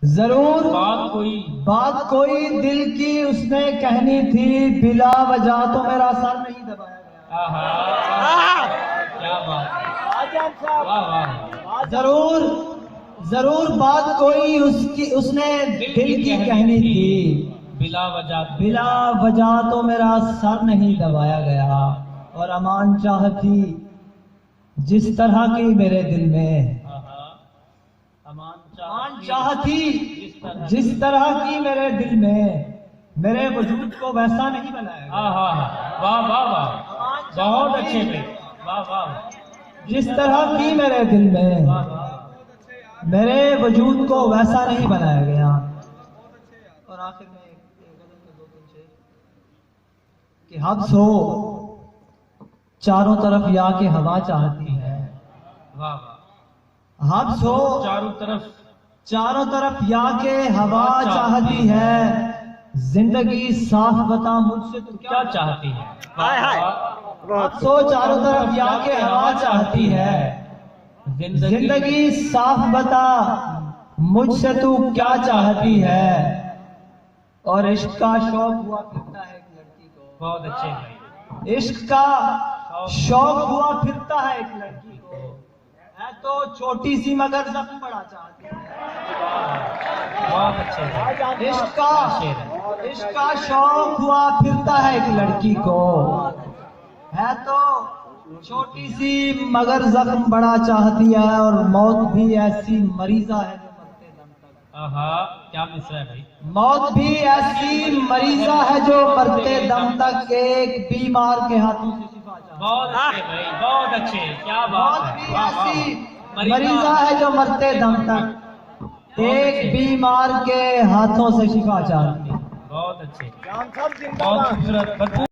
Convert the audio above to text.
ضرور بات کوئی دل کی اس نے کہنی تھی، بلا وجہ تو میرا سر نہیں دبایا گیا۔ کیا بات، ضرور بات کوئی اس نے دل کی کہنی تھی، بلا وجہ تو میرا سر نہیں دبایا گیا۔ اور امان چاہتی جس طرح کی میرے دل میں، امان چاہتی جس طرح کی میرے دل میں، میرے وجود کو ویسا نہیں بنایا۔ واہ واہ واہ، بہت اچھے پہ، واہ واہ، جس طرح کی میرے دل میں، میرے وجود کو ویسا نہیں بنایا گیا۔ اور آخر میں ایک غزل کے دو تین شعر کہ حبس ہو چاروں طرف یا کہ ہوا چاہتی ہے، واہ واہ، حبس ہو چاروں طرف یا کہ ہوا چاہتی ہے، زندگی صاف بتا مجھ سے تو کیا چاہتی ہے؟ حبس ہو چاروں طرف یا کہ ہوا چاہتی ہے، زندگی صاف بتا مجھ سے تو کیا چاہتی ہے۔ اور عشق کا شوق ہوا پھرتا ہے ایک لڑکی کو، بہت اچھے بھائی، عشق کا شوق ہوا پھرتا ہے ایک لڑکی کو، ہے تو چھوٹی سی مگر زخم بڑا چاہتی ہے۔ بہت اچھے بھائی، عشق کا شوق ہوا پھرتا ہے ایک لڑکی کو، ہے تو چھوٹی سی مگر زخم بڑا چاہتی ہے۔ اور موت بھی ایسی مریضہ ہے جو مرتے دم تک، کیا مصرع ہے بھائی، موت بھی ایسی مریضہ ہے جو مرتے دم تک ایک بیمار کے ہاتھوں سے شفا چاہتی ہے۔ بہت اچھے بھائی، بہت اچھے، کیا موت بات بھی ہے، ایسی مریضہ ہے جو مرتے دم تک ایک بیمار کے ہاتھوں سے شفا چاہتی ہے۔ بہت اچھے، بہت خوبصورت۔